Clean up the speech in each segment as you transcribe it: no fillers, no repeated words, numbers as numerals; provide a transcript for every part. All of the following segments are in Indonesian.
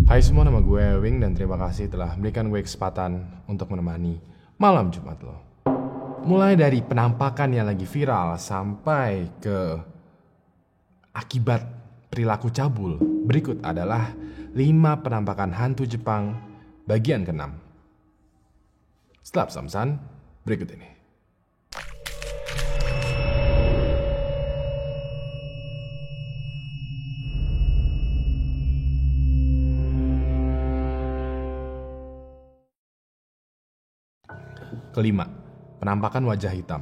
Hai semua, nama gue Wing dan terima kasih telah memberikan gue kesempatan untuk menemani malam Jumat lo. Mulai dari penampakan yang lagi viral sampai ke akibat perilaku cabul. Berikut adalah 5 penampakan hantu Jepang bagian ke-6. Setelah samsan, berikut ini. Kelima, penampakan wajah hitam.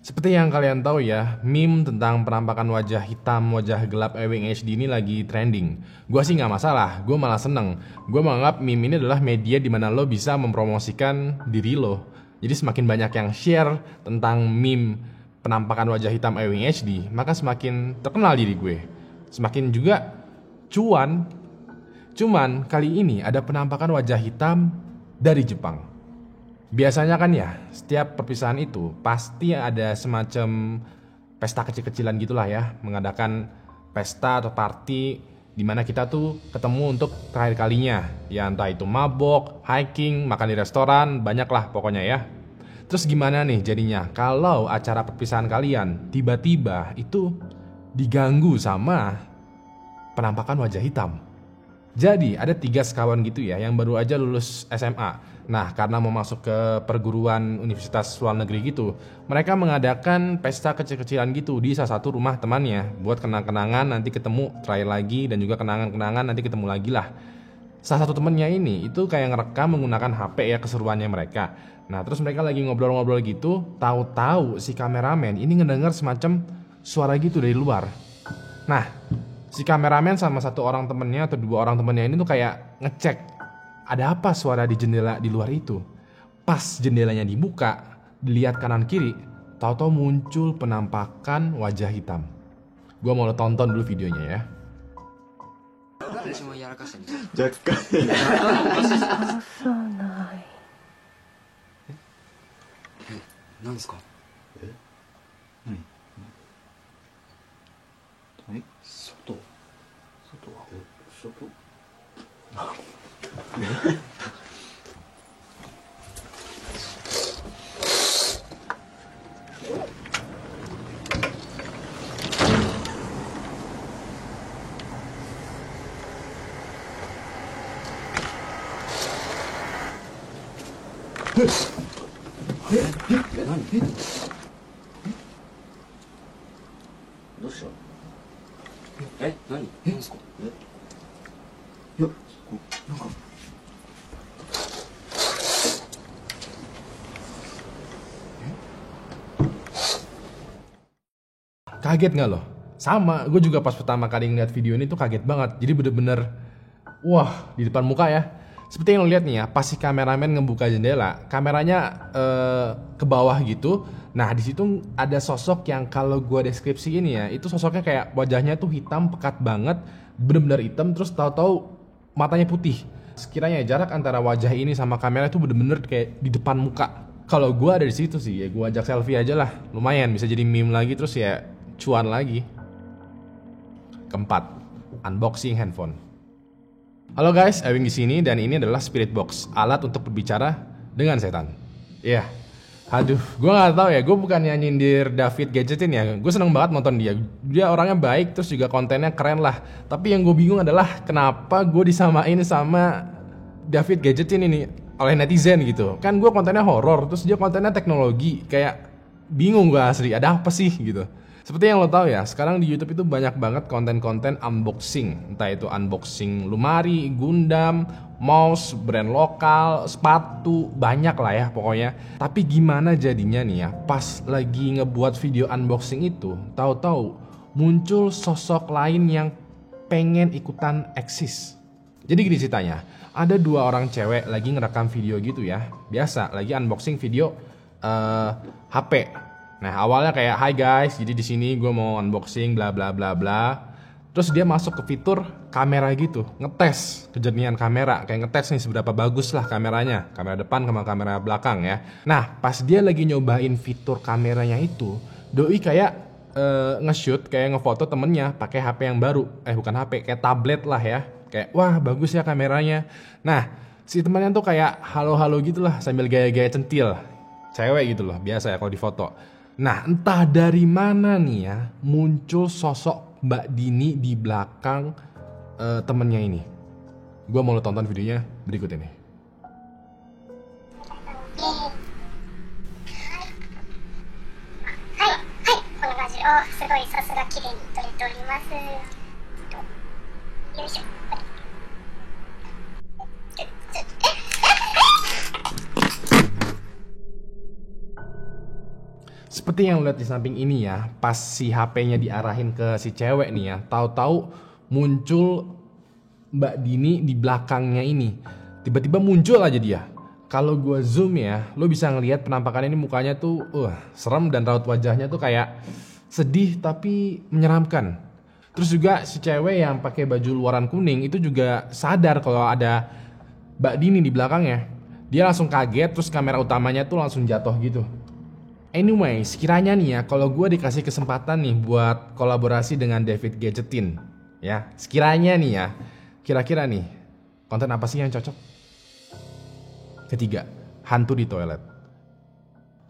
Seperti yang kalian tahu ya, meme tentang penampakan wajah hitam, wajah gelap Ewing HD ini lagi trending. Gua sih nggak masalah, gue malah seneng. Gue menganggap meme ini adalah media di mana lo bisa mempromosikan diri lo. Jadi semakin banyak yang share tentang meme penampakan wajah hitam Ewing HD, maka semakin terkenal diri gue. Semakin juga cuan. Cuman kali ini ada penampakan wajah hitam dari Jepang. Biasanya kan ya, setiap perpisahan itu pasti ada semacam pesta kecil-kecilan gitulah ya, mengadakan pesta atau party di mana kita tuh ketemu untuk terakhir kalinya. Ya entah itu mabok, hiking, makan di restoran, banyak lah pokoknya ya. Terus gimana nih jadinya kalau acara perpisahan kalian tiba-tiba itu diganggu sama penampakan wajah hitam? Jadi ada 3 sekawan gitu ya yang baru aja lulus SMA. Nah karena mau masuk ke perguruan universitas luar negeri gitu, mereka mengadakan pesta kecil-kecilan gitu di salah satu rumah temannya. Buat kenang-kenangan nanti ketemu terakhir lagi, dan juga kenangan-kenangan nanti ketemu lagi lah. Salah satu temennya ini itu kayak ngerekam menggunakan HP ya, keseruannya mereka. Nah terus mereka lagi ngobrol-ngobrol gitu, tahu-tahu si kameramen ini ngedenger semacam suara gitu dari luar. Nah si kameramen sama 1 orang temennya atau 2 orang temennya ini tuh kayak ngecek ada apa suara di jendela di luar itu. Pas jendelanya dibuka, dilihat kanan kiri, tahu-tahu muncul penampakan wajah hitam. Gua mau lo tonton dulu videonya ya. 若干何ですか？何外は外どうした何ですか？いやなんかKaget nggak lo? Sama, gue juga pas pertama kali ngeliat video ini tuh kaget banget. Jadi bener-bener, wah, di depan muka ya. Seperti yang lo lihat nih ya, pas si kameramen ngebuka jendela, kameranya ke bawah gitu. Nah di situ ada sosok yang kalau gue deskripsi ini ya, itu sosoknya kayak wajahnya tuh hitam pekat banget, bener-bener hitam, terus tahu-tahu matanya putih. Sekiranya jarak antara wajah ini sama kamera itu bener-bener kayak di depan muka. Kalau gue ada di situ sih, ya gue ajak selfie aja lah, lumayan bisa jadi meme lagi, terus ya cuan lagi. Keempat, unboxing handphone. Halo guys, Ewing di sini dan ini adalah Spirit Box, alat untuk berbicara dengan setan. Iya. Aduh, gue nggak tahu ya, gue bukannya nyindir David Gadgetin ya, gue seneng banget nonton dia. Dia orangnya baik, terus juga kontennya keren lah. Tapi yang gue bingung adalah kenapa gue disamain sama David Gadgetin ini oleh netizen gitu. Kan gue kontennya horor, terus dia kontennya teknologi, kayak bingung gue asli, ada apa sih gitu. Seperti yang lo tahu ya, sekarang di YouTube itu banyak banget konten-konten unboxing. Entah itu unboxing lemari, Gundam, mouse, brand lokal, sepatu, banyak lah ya pokoknya. Tapi gimana jadinya nih ya, pas lagi ngebuat video unboxing itu, tahu-tahu muncul sosok lain yang pengen ikutan eksis. Jadi gini ceritanya, ada 2 orang cewek lagi ngerekam video gitu ya. Biasa, lagi unboxing video HP. Nah awalnya kayak hi guys, jadi di sini gue mau unboxing bla bla bla bla. Terus dia masuk ke fitur kamera gitu, ngetes kejernihan kamera, kayak ngetes nih seberapa bagus lah kameranya, kamera depan sama kamera belakang ya. Nah pas dia lagi nyobain fitur kameranya itu, doi kayak nge-shoot, kayak ngefoto temennya pakai HP yang baru, bukan HP, kayak tablet lah ya, Kayak wah bagus ya kameranya. Nah si temannya tuh kayak halo-halo gitu lah sambil gaya-gaya centil. Cewek gitu loh biasa ya kalau di foto. Nah entah dari mana nih ya muncul sosok Mbak Dini di belakang temennya ini. Gue mau lo tonton videonya berikut ini. このラジオすごいさすが綺麗に撮れております。よいしょ。Seperti yang lo lihat di samping ini ya, pas si HP-nya diarahin ke si cewek nih ya, tahu-tahu muncul Mbak Dini di belakangnya ini. Tiba-tiba muncul aja dia. Kalau gue zoom ya, lo bisa ngelihat penampakan ini mukanya tuh serem dan raut wajahnya tuh kayak sedih tapi menyeramkan. Terus juga si cewek yang pakai baju luaran kuning itu juga sadar kalau ada Mbak Dini di belakangnya. Dia langsung kaget, terus kamera utamanya tuh langsung jatuh gitu. Anyway, sekiranya nih ya, kalau gue dikasih kesempatan nih buat kolaborasi dengan David Gadgetin, ya, sekiranya nih ya, kira-kira nih, konten apa sih yang cocok? Ketiga, hantu di toilet.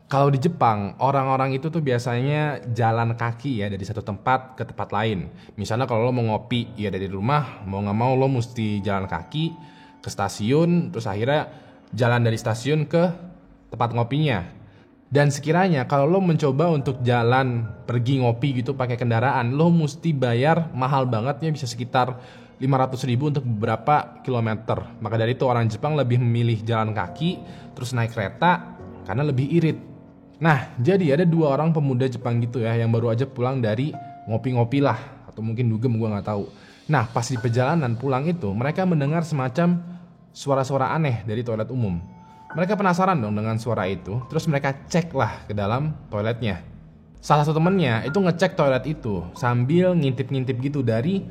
Kalau di Jepang, orang-orang itu tuh biasanya jalan kaki ya dari satu tempat ke tempat lain. Misalnya kalau lo mau ngopi, ya dari rumah, mau nggak mau lo mesti jalan kaki ke stasiun, terus akhirnya jalan dari stasiun ke tempat ngopinya. Dan sekiranya kalau lo mencoba untuk jalan pergi ngopi gitu pakai kendaraan, lo mesti bayar mahal banget ya, bisa sekitar 500.000 untuk beberapa kilometer. Maka dari itu orang Jepang lebih memilih jalan kaki terus naik kereta karena lebih irit. Nah jadi ada 2 orang pemuda Jepang gitu ya yang baru aja pulang dari ngopi-ngopi lah, atau mungkin dugem, gue gak tahu. Nah pas di perjalanan pulang itu mereka mendengar semacam suara-suara aneh dari toilet umum. Mereka penasaran dong dengan suara itu, terus mereka cek lah ke dalam toiletnya. Salah satu temennya itu ngecek toilet itu sambil ngintip-ngintip gitu dari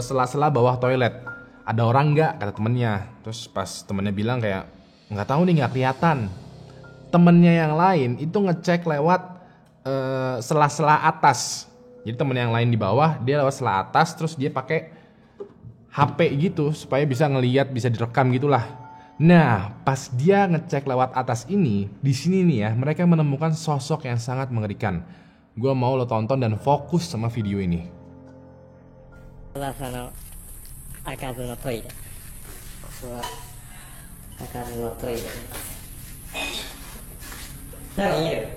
sela-sela bawah toilet. Ada orang nggak, kata temennya. Terus pas temennya bilang kayak nggak tahu nih, nggak kelihatan. Temennya yang lain itu ngecek lewat sela-sela atas. Jadi temen yang lain di bawah, dia lewat sela atas, terus dia pakai HP gitu supaya bisa ngelihat, bisa direkam gitulah. Nah, pas dia ngecek lewat atas ini, di sini nih ya, mereka menemukan sosok yang sangat mengerikan. Gua mau lo tonton dan fokus sama video ini. 噂の開かずのトイレ。ここは開かずのトイレ。何見る？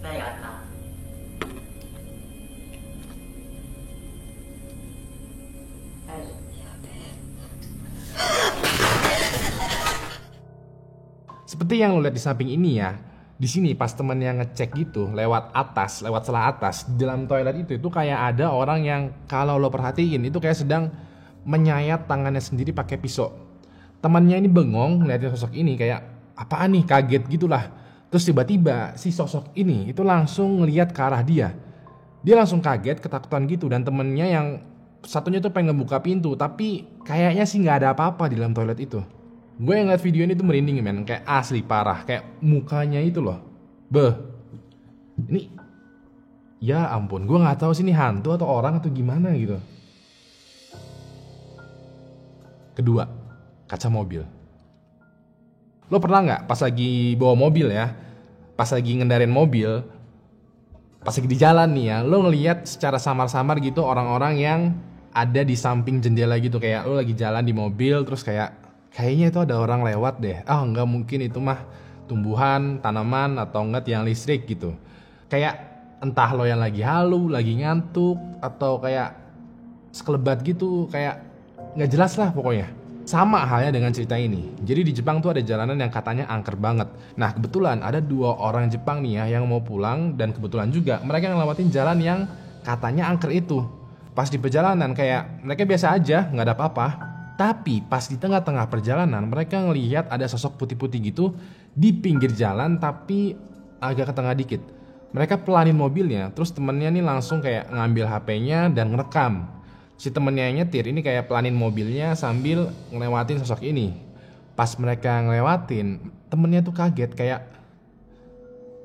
何があった？Seperti yang lo lihat di samping ini ya, di sini pas temen yang ngecek gitu lewat atas, lewat sela atas, di dalam toilet itu kayak ada orang yang kalau lo perhatiin itu kayak sedang menyayat tangannya sendiri pakai pisau. Temannya ini bengong ngeliatin sosok ini kayak apaan nih, kaget gitulah. Terus tiba-tiba si sosok ini itu langsung ngeliat ke arah dia. Dia langsung kaget, ketakutan gitu, dan temennya yang satunya tuh pengen ngebuka pintu, tapi kayaknya sih nggak ada apa-apa di dalam toilet itu. Gue yang ngeliat video ini tuh merinding men, kayak asli parah, kayak mukanya itu loh. Ini ya ampun, gue nggak tahu sih ini hantu atau orang atau gimana gitu. Kedua, kaca mobil. Lo pernah nggak pas lagi bawa mobil ya, pas lagi ngendarin mobil, pas lagi di jalan nih ya, lo ngelihat secara samar-samar gitu orang-orang yang ada di samping jendela gitu, kayak lo lagi jalan di mobil terus kayaknya itu ada orang lewat deh. Nggak mungkin itu mah tumbuhan, tanaman atau enggak tiang listrik gitu. Kayak entah lo yang lagi halu, lagi ngantuk, atau kayak sekelebat gitu, kayak nggak jelas lah pokoknya. Sama halnya dengan cerita ini. Jadi di Jepang tuh ada jalanan yang katanya angker banget. Nah kebetulan ada 2 orang Jepang nih ya yang mau pulang, dan kebetulan juga mereka ngelewatin jalan yang katanya angker itu. Pas di perjalanan kayak mereka biasa aja, nggak ada apa-apa. Tapi pas di tengah-tengah perjalanan mereka ngelihat ada sosok putih-putih gitu di pinggir jalan tapi agak ke tengah dikit. Mereka pelanin mobilnya, terus temennya nih langsung kayak ngambil HP-nya dan ngerekam. Si temennya yang nyetir ini kayak pelanin mobilnya sambil ngelewatin sosok ini. Pas mereka ngelewatin, temennya tuh kaget kayak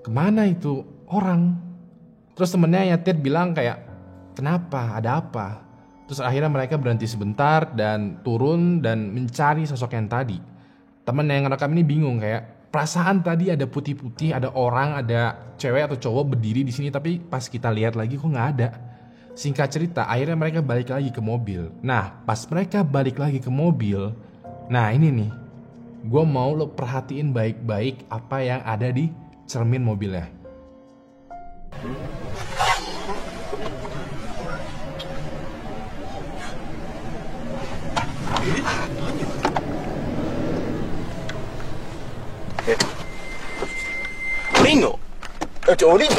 kemana itu orang? Terus temennya nyetir bilang kayak, kenapa, ada apa? Terus akhirnya mereka berhenti sebentar dan turun dan mencari sosok yang tadi. Temen yang ngerekam ini bingung kayak, perasaan tadi ada putih-putih, ada orang, ada cewek atau cowok berdiri di sini, tapi pas kita lihat lagi kok nggak ada. Singkat cerita, akhirnya mereka balik lagi ke mobil. Nah, pas mereka balik lagi ke mobil, nah ini nih, gue mau lo perhatiin baik-baik apa yang ada di cermin mobilnya.降りんの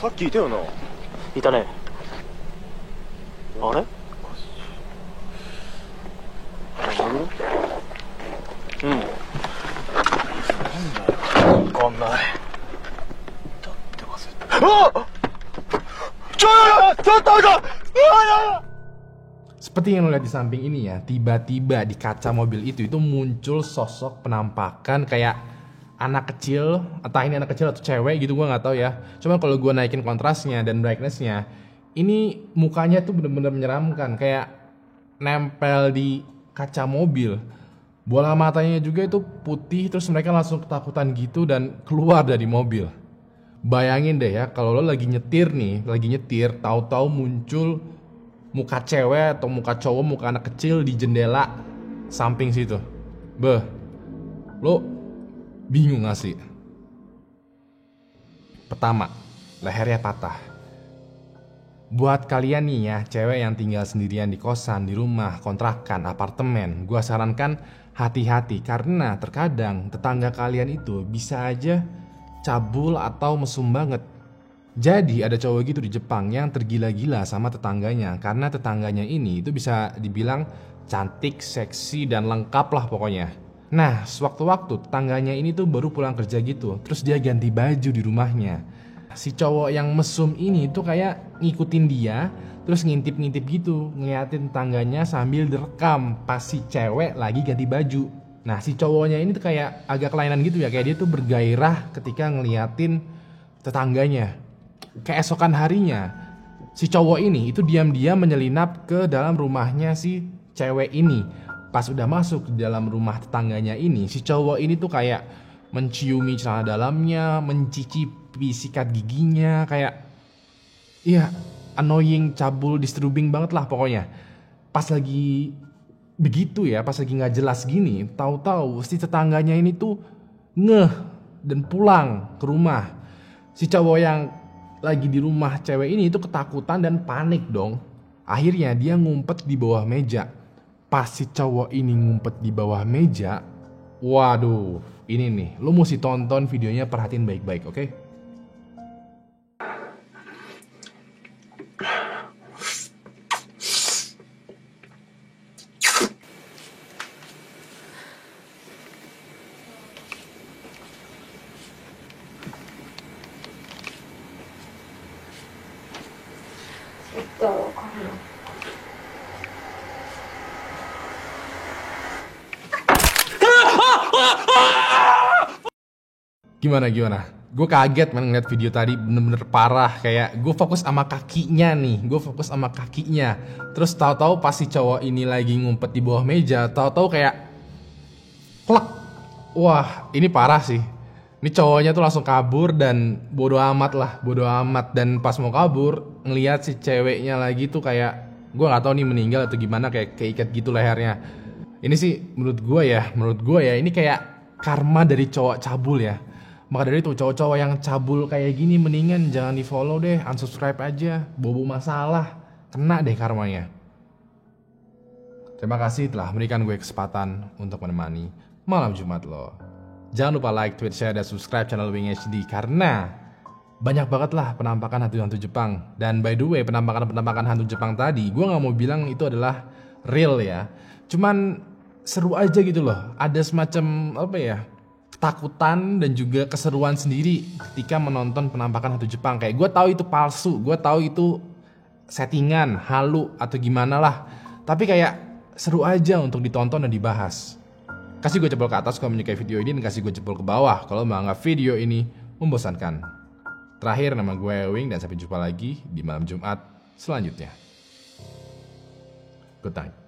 さっきいたよな。いたね。あれ？うん。なんだよ。わかんない。だって忘れた。あ！ちょっと待って！Seperti yang lo lihat di samping ini ya, tiba-tiba di kaca mobil itu muncul sosok penampakan kayak anak kecil, entah ini anak kecil atau cewek gitu, gue nggak tahu ya. Cuma kalau gue naikin kontrasnya dan brightnessnya, ini mukanya tuh bener-bener menyeramkan, kayak nempel di kaca mobil. Bola matanya juga itu putih, terus mereka langsung ketakutan gitu dan keluar dari mobil. Bayangin deh ya, kalau lo lagi nyetir nih, tahu-tahu muncul muka cewek atau muka cowok, muka anak kecil di jendela samping situ. Beh, lo bingung gak sih? Pertama, lehernya patah. Buat kalian nih ya, cewek yang tinggal sendirian di kosan, di rumah, kontrakan, apartemen, gua sarankan hati-hati karena terkadang tetangga kalian itu bisa aja cabul atau mesum banget. Jadi ada cowok gitu di Jepang yang tergila-gila sama tetangganya karena tetangganya ini itu bisa dibilang cantik, seksi, dan lengkap lah pokoknya. Nah, sewaktu-waktu tetangganya ini tuh baru pulang kerja gitu, terus dia ganti baju di rumahnya. Si cowok yang mesum ini tuh kayak ngikutin dia, terus ngintip-ngintip gitu, ngeliatin tetangganya sambil direkam pas si cewek lagi ganti baju. Nah, si cowoknya ini tuh kayak agak kelainan gitu ya, kayak dia tuh bergairah ketika ngeliatin tetangganya. Keesokan harinya, si cowok ini itu diam-diam menyelinap ke dalam rumahnya si cewek ini. Pas udah masuk ke dalam rumah tetangganya ini, si cowok ini tuh kayak menciumi celana dalamnya, mencicipi sikat giginya, kayak iya, annoying, cabul, disturbing banget lah pokoknya. Pas lagi begitu ya, pas lagi nggak jelas gini, tahu-tahu si tetangganya ini tuh ngeh dan pulang ke rumah. Si cowok yang lagi di rumah cewek ini itu ketakutan dan panik dong. Akhirnya dia ngumpet di bawah meja. Pas si cowok ini ngumpet di bawah meja, waduh, ini nih, lo mesti tonton videonya, perhatiin baik-baik, oke? Gimana? Gue kaget ngeliat video tadi, bener-bener parah. Kayak gue fokus sama kakinya nih, terus tahu-tahu pas si cowok ini lagi ngumpet di bawah meja, tahu-tahu kayak klek. Wah, ini parah sih. Ini cowoknya tuh langsung kabur dan bodo amat. Dan pas mau kabur, ngeliat si ceweknya lagi tuh kayak, gue nggak tahu nih meninggal atau gimana, kayak keikat gitu lehernya. Ini sih menurut gue ya ini kayak karma dari cowok cabul ya. Maka dari itu cowok-cowok yang cabul kayak gini mendingan jangan di follow deh, unsubscribe aja, bobo masalah, kena deh karmanya. Terima kasih telah memberikan gue kesempatan untuk menemani malam Jumat lo. Jangan lupa like, tweet, share, dan subscribe channel Wing HD karena banyak banget lah penampakan hantu-hantu Jepang. Dan by the way, penampakan hantu Jepang tadi, gue gak mau bilang itu adalah real ya. Cuman seru aja gitu loh, ada semacam ketakutan dan juga keseruan sendiri ketika menonton penampakan hantu Jepang. Kayak gue tahu itu palsu, gue tahu itu settingan, halu atau gimana lah. Tapi kayak seru aja untuk ditonton dan dibahas. Kasih gue jempol ke atas kalau menyukai video ini, dan kasih gue jempol ke bawah kalau menganggap video ini membosankan. Terakhir, nama gue Ewing, dan sampai jumpa lagi di malam Jumat selanjutnya. Good night.